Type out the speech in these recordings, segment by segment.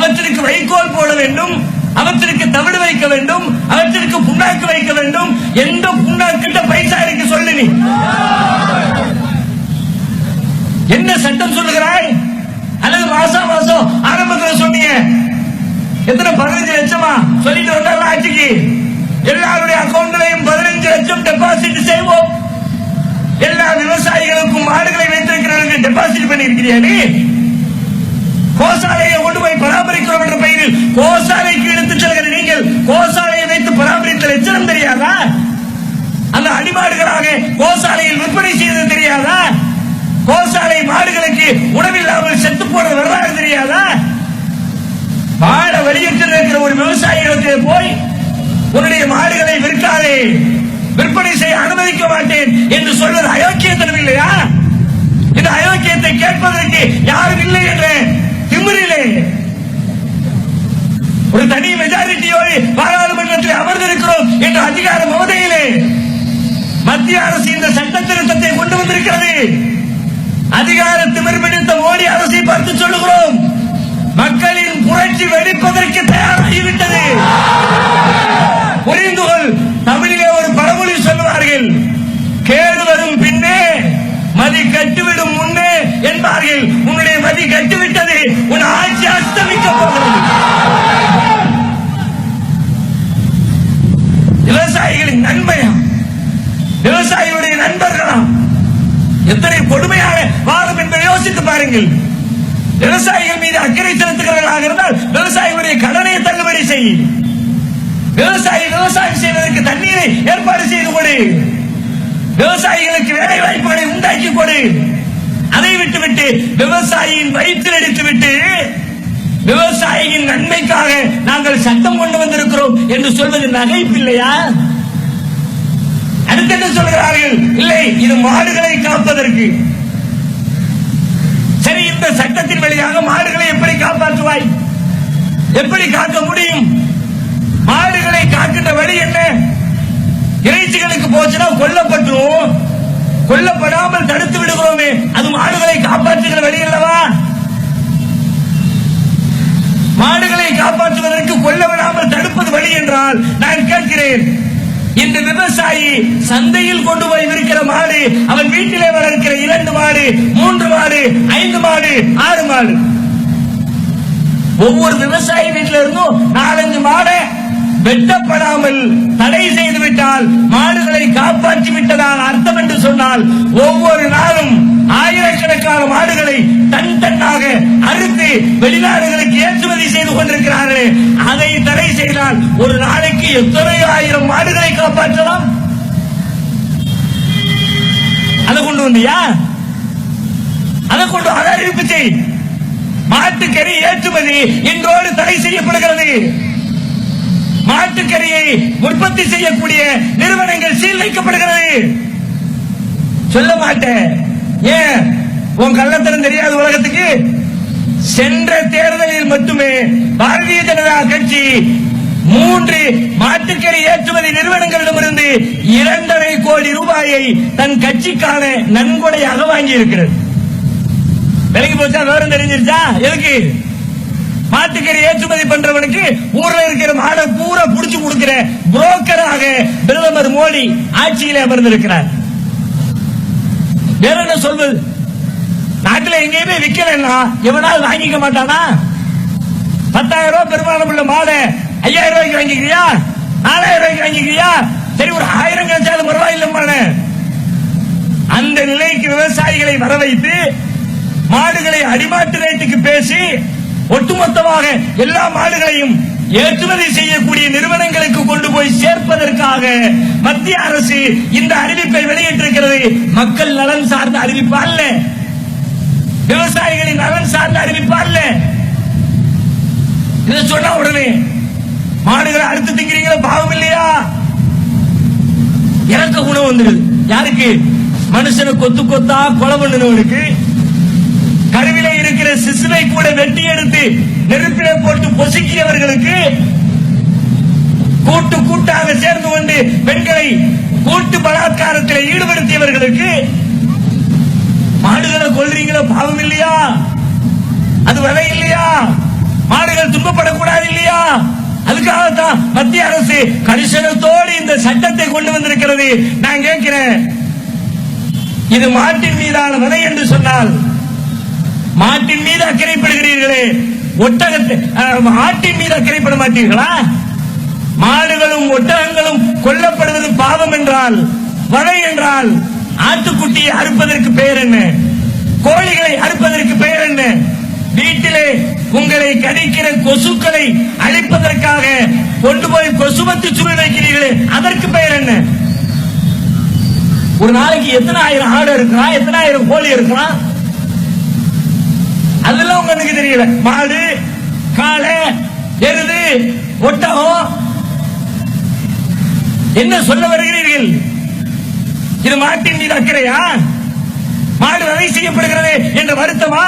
அவற்றிற்கு வைக்கோல் போட வேண்டும், அவற்றிற்கு தவிடு வைக்க வேண்டும், அவற்றிற்கு புண்ணாக்கு வைக்க வேண்டும். எந்த புண்ணாக்கிட்ட பைசா இருக்கு சொல்லு நீ? என்ன சட்டம் சொல்லுகிறாய்? அல்லது மாசம் மாசம் ஆரம்பத்தில் சொன்னீங்க எத்தனை 15 லட்சமா சொல்லிட்டு வந்தாங்க ஆட்சிக்கு. எல்லாருடைய அக்கௌண்ட்லையும் 15 லட்சம் டெபாசிட் செய்வோம். எல்லா விவசாயிகளுக்கும் மாடுகளை வைத்திருக்கிறவர்களுக்கு டெபாசிட் பண்ணி இருக்கிறியா நீ? கோசாலையை கொண்டு போய் பராமரிக்கிறோம் என்ற பெயரில் கோசாலைக்கு எடுத்துச் செல்கிற நீங்கள் கோசாலையை வைத்து பராமரித்த லட்சணம் தெரியாதா? அந்த அடிமாடுகளாக கோசாலையில் விற்பனை செய்தது தெரியாதா? கோசாலை மாடுகளுக்கு உணவில்லாமல் செத்து போன வரலாறு தெரியாதா? மாட வலியுறுத்தி இருக்கிற ஒரு விவசாயிகளுக்கு போய் உன்னுடைய மாடுகளை விற்காதே, விற்பனை செய்ய அனுமதிக்க மாட்டேன் என்று சொல்வது அயோக்கியத்தனம் இல்லையா? இந்த அயோக்கியத்தை கேட்பதற்கு யாரும் இல்லை என்ற திமிரிலே ஒரு தனி மெஜாரிட்டியோடு பாராளுமன்றத்தில் அமர்ந்திருக்கிறோம் என்ற அதிகார மோதையிலே மத்திய அரசு இந்த சட்ட திருத்தத்தை கொண்டு வந்திருக்கிறது. அதிகார திமிர் பிடித்த மோடி அரசை பார்த்து சொல்லுகிறோம், மக்களின் புரட்சி வெடிப்பதற்கு தயாராகிவிட்டது. புரிந்து கொள். தமிழிலே ஒரு பழமொழி சொல்லுவார்கள், கேடு வரும் பின்னே மதி கட்டுவிடும் முன்னே என்பார்கள். உன்னுடைய மதி கட்டுவிட்டது, உன் ஆட்சி அஸ்தமிக்க போகிறது. விவசாயிகளின் நன்மையா, விவசாயிகளுடைய நண்பர்களாம், எத்தனை கொடுமையான வாதம் என்பதை யோசித்து பாருங்கள். விவசாயிகள் மீது அக்கறை செலுத்துகிறவர்களாக இருந்தால் விவசாயிகளுடைய கடனை தள்ளுபடி செய். விவசாயம் செய்வதற்கு தண்ணீரை ஏற்பாடு செய்து கொடு. விவசாயிகளுக்கு வேலை வாய்ப்புகளை உண்டாக்கி கொடு. அதை விட்டுவிட்டு விவசாயியின் வயிற்றில் அடித்துவிட்டு விவசாயியின் நன்மைக்காக நாங்கள் சட்டம் கொண்டு வந்திருக்கிறோம் என்று சொல்வது நகைப்பு இல்லையா? அடுத்து சொல்கிறார்கள், இல்லை இது மாடுகளை காப்பதற்கு. சரி, இந்த சட்டத்தின் வழியாக மாடுகளை எப்படி காப்பாற்றுவாய்? எப்படி காக்க முடியும்? மாடுகளை காக்கின்ற வழி என்ன? இறைச்சிகளுக்கு போச்சுன்னா கொல்லப்பட்டுரும், கொல்லப்படாமல் தடுத்து விடுகிறோமே, அது மாடுகளை காப்பாற்றுகிற வழி அல்லவா? மாடுகளை காப்பாற்றுவதற்கு கொல்ல விடாமல் தடுப்பது வழி என்றால் நான் கேட்கிறேன், இந்த விவசாயி சந்தையில் கொண்டு போய் விற்கிற மாடு, அவன் வீட்டிலே வளர்க்கிற 2 மாடு, 3 மாடு, 5 மாடு, 6 மாடு, ஒவ்வொரு விவசாயி வீட்டில இருந்தும் 4-5 மாடை வெட்டப்படாமல் தடை செய்து விட்டால் மாடுகளை காப்பாற்றி விட்டதால் அர்த்தம் என்று சொன்னால், ஒவ்வொரு நாளும் ஆயிரக்கணக்கான மாடுகளை டன் டன்னாக அறுத்து வெளிநாடுகளுக்கு ஏற்றுமதி செய்து கொண்டிருக்கிறார்கள். அதை தடை செய்தால் ஒரு நாளைக்கு எத்தனை ஆயிரம் மாடுகளை காப்பாற்றலாம்? அதை கொண்டு வந்தியா? அதை கொண்டு அதை அறிவிப்பு செய். மாட்டுக்கறி ஏற்றுமதி இன்றோடு தடை செய்யப்படுகிறது. மாட்டுக்கறியை உற்பத்தி செய்யக்கூடிய நிறுவனங்கள் சீல் வைக்கப்படுகிறது. சொல்ல மாட்டேன். ஏன் உன் கள்ளத்தனம் தெரியாது உலகத்துக்கு? சென்ற தேர்தலில் மட்டுமே பாரதிய ஜனதா கட்சி 3 மாட்டுக்கறி ஏற்றுமதி நிறுவனங்களிடமிருந்து 2.5 கோடி ரூபாயை தன் கட்சிக்கான நன்கொடையாக வாங்கி இருக்கிறது. விலைக்கு போச்சா? விவரம் தெரிஞ்சிருச்சா? எதுக்கு? மாட்டுக்கறி ஏற்றுமதி பண்றவனுக்கு ஊர்ல இருக்கிற மாடை பூரா புடிச்சு கொடுக்கிற புரோக்கராக பிரதமர் மோடி ஆட்சியிலே அமர்ந்திருக்கிறார். வேற என்ன சொல்வது? நாட்டில் எங்கேயுமே விற்கலன்னா எவனாவது வாங்கிக்க மாட்டானா? 10,000 ரூபாய் பெருமானம் உள்ள மாடை 5,000 ரூபாய்க்கு வாங்கிக்கிறியா? 4,000 ரூபாய்க்கு வாங்கிக்கிறியா? சரி, ஒரு 1000 கிடைச்சாலும் பரவாயில்லை. அந்த நிலைக்கு விவசாயிகளை வர வைத்து மாடுகளை அடிமாட்டு ரேட்டுக்கு பேசி ஒட்டுமொத்தமாக எல்லா மாடுகளையும் ஏற்றுமதி செய்யக்கூடிய நிறுவனங்களுக்கு கொண்டு போய் சேர்ப்பதற்காக மத்திய அரசு இந்த அறிவிப்பை வெளியிட்டிருக்கிறது. மக்கள் நலன் சார்ந்த அறிவிப்பு அல்ல, விவசாயிகளின் நலன் சார்ந்த அறிவிப்பு அல்ல. இதை சொன்னா உடனே மாடுகளை அறுத்து திங்கிறீங்களா, பாவம் இல்லையா? இறக்க குணம் வந்துடுது. யாருக்கு? மனுஷனை கொத்து கொத்தா கொலை பண்ணினவனுக்கு, கருவிலே இருக்கிற சிசுவை கூட வெட்டி எடுத்து நெருப்பிலே போட்டு பொசுக்கியவர்களுக்கு, கூட்டு கூட்டாக சேர்ந்து கொண்டு பெண்களை கூட்டு பலாத்காரத்தில் ஈடுபடுத்தியவர்களுக்கு மாடுகளை கொல்றீங்களா, பாவம் இல்லையா? அது விலை இல்லையா? மாடு மாடுகள் துன்பப்படக்கூடாது இல்லையா? அதுக்காகத்தான் மத்திய அரசு கரிசனத்தோடு இந்த சட்டத்தை கொண்டு வந்திருக்கிறது. நான் கேட்கிறேன், இது மாட்டின் மீதான விதை என்று சொன்னால் மாட்டின் மீது அக்கறைப்படுகிறீர்களே, ஒட்டகத்தை ஆட்டின் மீது அக்கறைப்பட மாட்டீர்களா? மாடுகளும் ஒட்டகங்களும் கொல்லப்படுவது பாவம் என்றால், வதை என்றால், ஆட்டுக்குட்டியை அறுப்பதற்கு பெயர் என்ன? கோழிகளை அறுப்பதற்கு பெயர் என்ன? வீட்டிலே உங்களை கடிக்கிற கொசுக்களை அழிப்பதற்காக கொண்டு போய் கொசுமத்து சுருள் வைக்கிறீர்களே, அதற்கு பெயர் என்ன? ஒரு நாளைக்கு எத்தனை ஆயிரம் ஆடு இருக்கிறான், எத்தனை ஆயிரம் கோழி இருக்கிறான், அதெல்லாம் உங்களுக்கு தெரியல. மாடு, காளை, எருது, ஒட்டகம், என்ன சொல்ல வருகிறீர்கள்? இது மாட்டின் மீது அக்கறையா? மாடு வதை செய்யப்படுகிறது என்ற வருத்தமா?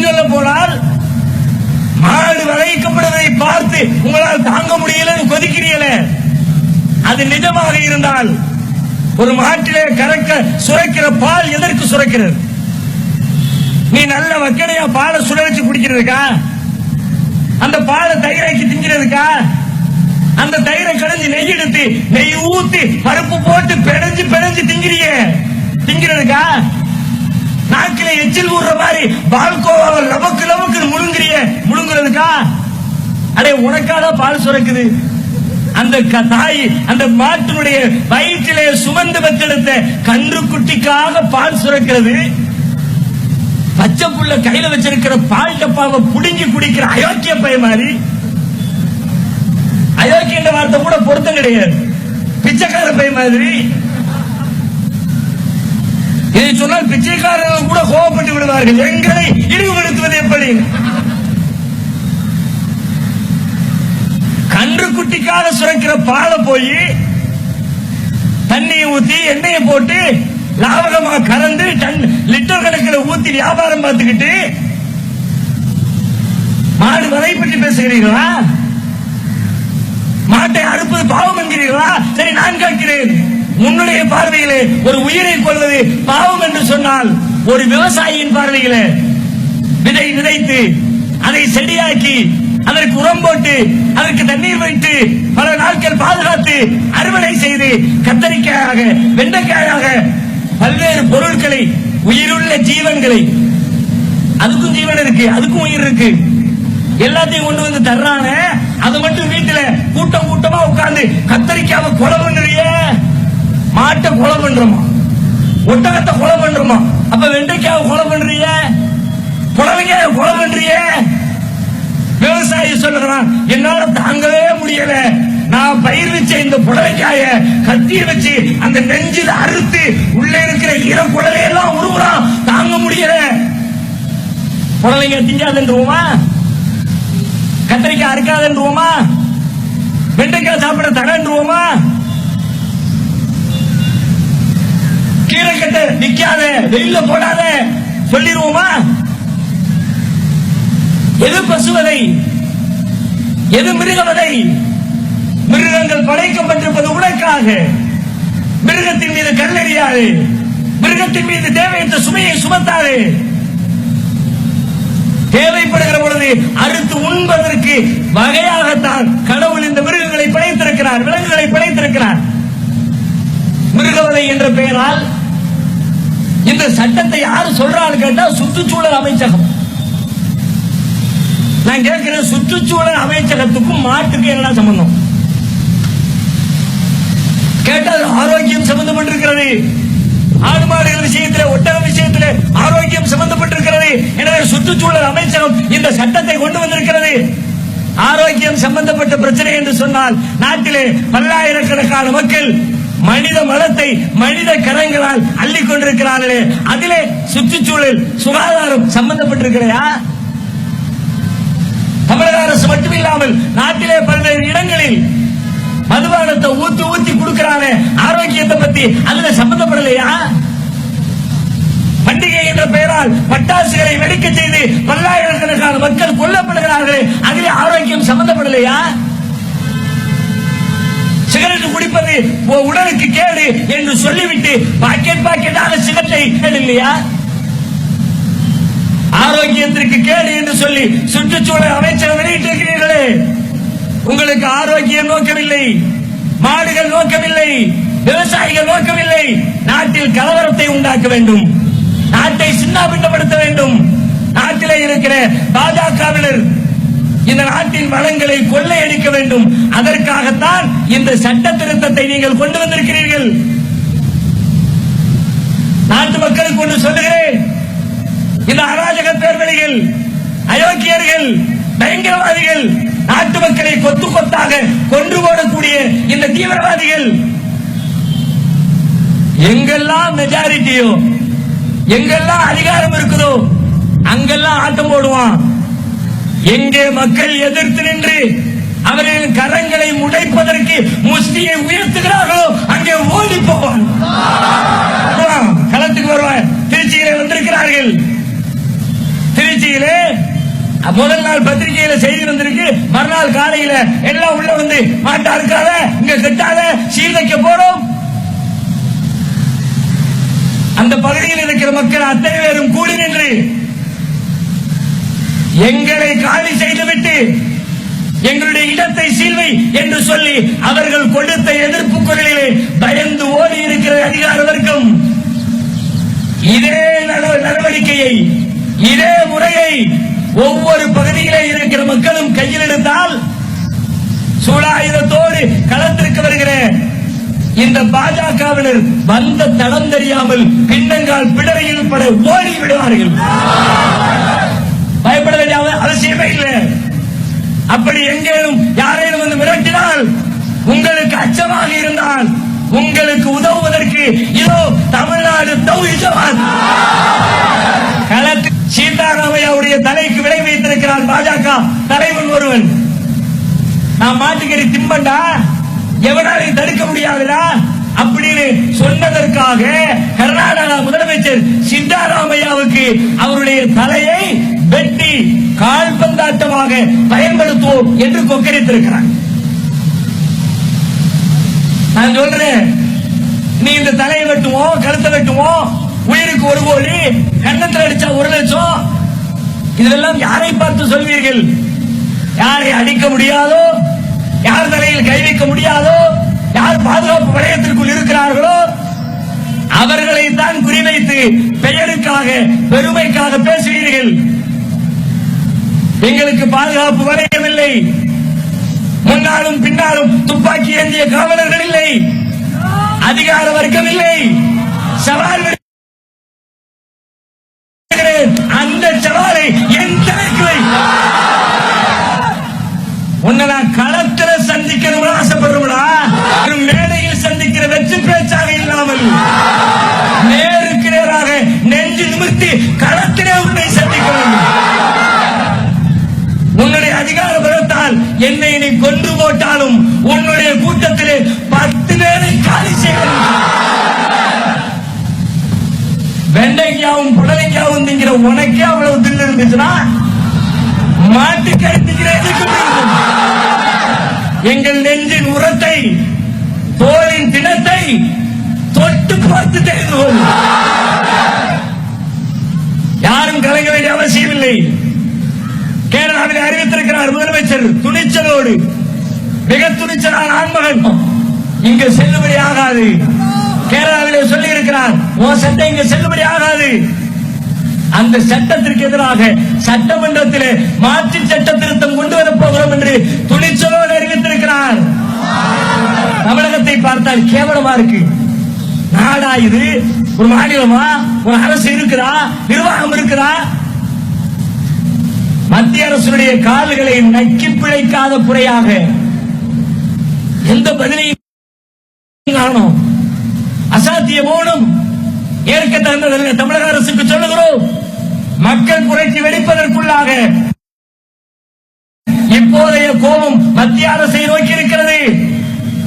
சொல்ல போனால் மாடு வதைக்கப்படுவதை பார்த்து உங்களால் தாங்க முடியல, கொதிக்கிறீங்களே, அது நிஜமாக இருந்தால் ஒரு மாட்டிலே கறக்க சுரைக்கிற பால் எதற்கு சுரைக்கிறது? நீ நல்ல வக்கடையா பாலை சுட வச்சு குடிக்கிறதுக்கா? அந்த பாலை தயிராக்கி திங்கிறதுக்கா? அந்த தயிரை கடைஞ்சி நெய் எடுத்து நெய் ஊத்தி பருப்பு போட்டு பிணைஞ்சு பிணைஞ்சு திங்கிறதுக்கா? நாக்கில எச்சில் ஊடுற மாதிரி பால்கோவாவை லபக்கு லபக்கு முழுங்குறதுக்கா? அடே, உனக்காக பால் சுரக்குது. அந்த தாய் அந்த மாட்டினுடைய வயிற்றிலே சுமந்து பெற்றெடுத்த கன்று குட்டிக்காக பால் சுரக்கிறது. பச்சை புள்ள கையில வச்சிருக்கிற பால் டப்பாவை புடுங்கி குடிக்கிற அயோக்கிய பைய மாதிரி. அயோக்கிய என்ற வார்த்தை கூட பொருத்தம் கிடையாது, பிச்சைக்கார பைய மாதிரி. இதை சொன்னால் பிச்சைக்காரர்கள் கூட கோபப்பட்டு விடுவார்கள். எங்களை இழிவுபடுத்துவது எப்படி? கன்று குட்டிக்காக சுரக்கிற பாலை போய் தண்ணியை ஊத்தி எண்ணெயை போட்டு லாபகமாக கறந்து லிட்டர் கணக்கில் ஊத்தி வியாபாரம் பார்த்துக்கிட்டு மாடு வதை பற்றி பேசுகிறீர்களா? மாட்டை அறுப்பது பாவம் என்கிறீர்களா? சரி, நான் கேட்கிறேன், உன்னுடைய பார்வையிலே ஒரு உயிரை கொள்வது பாவம் என்று சொன்னால், ஒரு விவசாயியின் பார்வையிலே விதை விதைத்து அதை செடியாக்கி அதற்கு உரம் போட்டு அதற்கு தண்ணீர் வைத்து பல நாட்கள் பாதுகாத்து அறுவடை செய்து கத்தரிக்காயாக வெண்டைக்காயாக பல்வேறு பொருட்களை, உயிருள்ள ஜீவன்களை, அதுக்கும் ஜீவன் இருக்கு, அதுக்கும் உயிர் இருக்கு, எல்லாத்தையும் கொண்டு வந்து தர்றான, அது மட்டும் வீட்டுல கூட்டம் கூட்டமா உட்கார்ந்து கத்தரிக்காவை கொலை பண்றிய, மாட்டை கொலை பண்றோமா, ஒட்டகத்தை கொலை பண்றோமா, அப்ப வெண்டைக்காவை கொலை பண்றிய, புடவைக்காவை கொலை பண்றிய. விவசாயி சொல்லுறான், என்னால தாங்கவே முடியல, நான் பயிர் வச்ச இந்த புடவைக்காய கத்தி வச்சு அந்த நெஞ்சில அறுத்து உள்ள இருக்கிற ஈர குடலையெல்லாம் உருவுறான், தாங்க முடியல. புடவைங்க திங்காதுன்றோமா? கத்திரிக்காய் அறுக்காதுன்றோமா? வெண்டைக்காய் சாப்பிட தடன்றுவோமா? கீரை கட்ட நிக்காத, வெயில போடாத சொல்லிடுவோமா? எது பசுவதை, எது மிருகவதை? மிருகங்கள் படைக்கப்பட்டிருப்பது உனக்காக. மிருகத்தின் மீது கல்லெறியாது, மிருகத்தின் மீது தேவையற்ற சுமையை சுமத்தாது. தேவைப்படுகிற பொழுது அறுத்து உண்பதற்கு வகையாகத்தான் கடவுள் இந்த மிருகங்களை படைத்திருக்கிறார், விலங்குகளை படைத்திருக்கிறார். மிருகவதை என்ற பெயரால் இந்த சட்டத்தை யாரு சொல்றான்னு கேட்டா சுற்றுச்சூழல் அமைச்சகம். நான் கேட்கிறேன், சுற்றுச்சூழல் அமைச்சகத்துக்கும் மாட்டுக்கு என்ன சம்பந்தம்? கேட்டால் ஆரோக்கியம் சம்பந்தப்பட்டிருக்கிறது. ஆடு மாடுகள் விஷயத்தில், ஒட்டக விஷயத்தில் ஆரோக்கியம் சம்பந்தப்பட்டிருக்கிறது. எனவே சுற்றுச்சூழல் அமைச்சகம் இந்த சட்டத்தை கொண்டு வந்திருக்கிறது. ஆரோக்கியம் சம்பந்தப்பட்ட பிரச்சனை என்று சொன்னால், நாட்டிலே பல்லாயிரக்கணக்கான மக்கள் மனித மலத்தை மனித கரங்களால் அள்ளிக் கொண்டிருக்கிறார்களே, அதிலே சுற்றுச்சூழல் சுகாதாரம் சம்பந்தப்பட்டிருக்கிறதா? தமிழக அரசு மட்டுமில்லாமல் நாட்டிலே பல்வேறு இடங்களில் மதுபானத்தை ஊத்தி ஊத்தி கொடுக்கிறானே, ஆரோக்கியத்தை பத்தி அதுல சம்பந்தப்படலையா? பண்டிகை என்ற பெயரால் பட்டாசுகளை வெடிக்க செய்து பல்லாயிரக்கணக்கான மக்கள் கொல்லப்படுகிறார்கள், அதிலே ஆரோக்கியம் சம்பந்தப்படலையா? சிகரெட் குடிப்பது உடலுக்கு கேடு என்று சொல்லிவிட்டு பாக்கெட் பாக்கெட்டாக சிகரெட்டை இல்லையா? ஆரோக்கியத்திற்கு கேடு என்று சொல்லி சுற்றுச்சூழல் அமைச்சர் வெளியிட்டிருக்கிறீர்களே, உங்களுக்கு ஆரோக்கியம் நோக்கவில்லை, மாடுகள் நோக்கவில்லை, விவசாயிகள் நோக்கவில்லை. நாட்டில் கலவரத்தை உண்டாக்க வேண்டும், நாட்டை சின்னாபின்னப்படுத்த வேண்டும். நாட்டிலே இருக்கிற பாஜகவினர் இந்த நாட்டின் வளங்களை கொள்ளையடிக்க வேண்டும். அதற்காகத்தான் இந்த சட்ட திருத்தத்தை நீங்கள் கொண்டு வந்திருக்கிறீர்கள். நாட்டு மக்களுக்கு ஒன்று சொல்லுகிறேன், இந்த அராஜக பேர்வழிகள், அயோக்கியர்கள், பயங்கரவாதிகள், நாட்டு மக்களை கொத்து கொத்தாக கொன்று போடக்கூடிய இந்த தீவிரவாதிகள் எங்கெல்லாம் மெஜாரிட்டியோ, எங்கெல்லாம் அதிகாரம் இருக்குதோ அங்கெல்லாம் ஆட்டம் போடுவான். எங்கே மக்கள் எதிர்த்து நின்று அவர்களின் கரங்களை உடைப்பதற்கு முஸ்தியை உயர்த்துகிறார்களோ அங்கே ஓடி போவான், களத்துக்கு வருவான். திருச்சியிலே வந்திருக்கிறார்கள். திருச்சியிலே முதல் நாள் பத்திரிகையில செய்தி வந்திருக்கு, மறுநாள் காலையில எல்லாம் உள்ள வந்து மாட்டா இருக்காத, இங்க கட்டாத, சீதைக்க போறோம். அந்த பகுதியில் இருக்கிற மக்கள் அத்தனை பேரும் கூடி நின்று எங்களை காலி செய்துவிட்டு எங்களுடைய இடத்தை சீல்வை என்று சொல்லி அவர்கள் கொடுத்த எதிர்ப்பு குரலிலே பயந்து ஓடி இருக்கிற அதிகார வர்க்கம் இதே நடவடிக்கையை, இதே முறையை ஒவ்வொரு பகுதியிலே இருக்கிற மக்களும் கையில் எடுத்தால் சூடாயுதத்தோடு களத்திற்கு வருகிற இந்த பாஜகவினர் வந்த தடம் தெரியாமல் பின்னங்கால் பிடரையில் பட ஓடி விடுவார்கள். பயப்பட வேண்டிய அவசியமே இல்லை. அப்படி எங்கேயும் யாரேனும் வந்து மிரட்டினால், உங்களுக்கு அச்சமாக இருந்தால், உங்களுக்கு உதவுவதற்கு இதோ தமிழ்நாடு தௌஹீத் ஜமாத் களத்தில் சீதாராமையாவுடைய தலைக்கு விலை வைத்திருக்கிறார் பாஜக தலைவன் ஒருவன். நான் மாட்டுக்கறி திம்பண்டா, எவனாலையும் தடுக்க முடியாதுடா அப்படின்னு சொன்னதற்காக கர்நாடகா முதலமைச்சர் சித்தாராமையாவுக்கு அவருடைய தலையை வெட்டி கால்பந்தாட்டமாக பயன்படுத்துவோம் என்று கொக்கரித்திருக்கிறார். நான் சொல்றேன், நீ இந்த தலையை வெட்டுவோம், கழுத்தை வெட்டுவோம், உயிருக்கு 1 கோடி, கண்ணத்தில் அடிச்சா 1 லட்சம், இதெல்லாம் யாரை பார்த்து சொல்வீர்கள்? யாரை அடிக்க முடியாதோ, யார் தலையில் கை வைக்க முடியாதோ, யார் பாதுகாப்பு வளையத்திற்குள் இருக்கிறார்களோ அவர்களை தான் குறிவைத்து பெயருக்காக, பெருமைக்காக பேசுவீர்கள். எங்களுக்கு பாதுகாப்பு வளையம் இல்லை, முன்னாலும் பின்னாலும் துப்பாக்கி ஏந்திய காவலர்கள் இல்லை, அதிகார வர்க்கம் இல்லை. சவால் அந்த சவாலை என் தலைக்கு உன்னை நான் களத்தில் சந்திக்கணும் ஆசைப்படுறா, மேடையில் சந்திக்கிற வெற்றி பேச்சாக இல்லாமல் நேருக்கு நேராக நெஞ்சு நிமிர்த்தி களத்திலே உன்னை சந்திக்கணும். உன்னுடைய அதிகார பலத்தால் என்னை நீ கொன்று போட்டாலும் உன்னுடைய கூட்டத்திலே 10 பேரை காலி செய்யணும். வெண்டைக்காவும் புடலைக்காவும் திங்கிற உனக்கே அவ்வளவு தில் இருந்துச்சுன்னா மாட்டுக்கறி திங்கிற எங்கள் நெஞ்சின் உரத்தை, தோளின் தினத்தை தொட்டு பார்த்து தெரிந்து கொள். யாரும் கலங்க வேண்டிய அவசியம் இல்லை. கேரளாவில் அறிவித்திருக்கிறார் முதலமைச்சர் துணிச்சலோடு, மிக துணிச்சலான ஆண்மகன், இங்கு செல்லுபடி ஆகாது. கேரளாவிலே சொல்லி இருக்கிறார், உன் சட்டம் இங்கு செல்லுபடி ஆகாது. அந்த சட்டத்திற்கு எதிராக சட்டமன்றத்திலே மாற்று சட்ட திருத்தம் கொண்டு வரப் போகிறோம் என்று துணிச்சலோடு அறிவித்திருக்கிறார். தமிழகத்தை பார்த்தால் கேவலமா இருக்கு. நாடா இது? ஒரு மாநிலமா? ஒரு அரசு இருக்கிறா? நிர்வாகம் இருக்கிறா? மத்திய அரசுடைய கால்களை நக்கி பிழைக்காத குறையாக எந்த பதிலையும் காணும். அசாத்திய மௌனம் ஏற்க தகுந்ததில்லை. தமிழக அரசுக்கு சொல்லுகிறோம், மக்கள் குறைக்கு வெடிப்பதற்குள்ளாக இப்போதைய கோபம் மத்திய அரசை நோக்கி இருக்கிறது.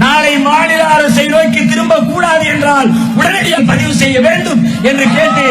நாளை மாநில அரசை நோக்கி திரும்ப கூடாது என்றால் உடனடியாக பதிவு செய்ய வேண்டும் என்று கேட்டு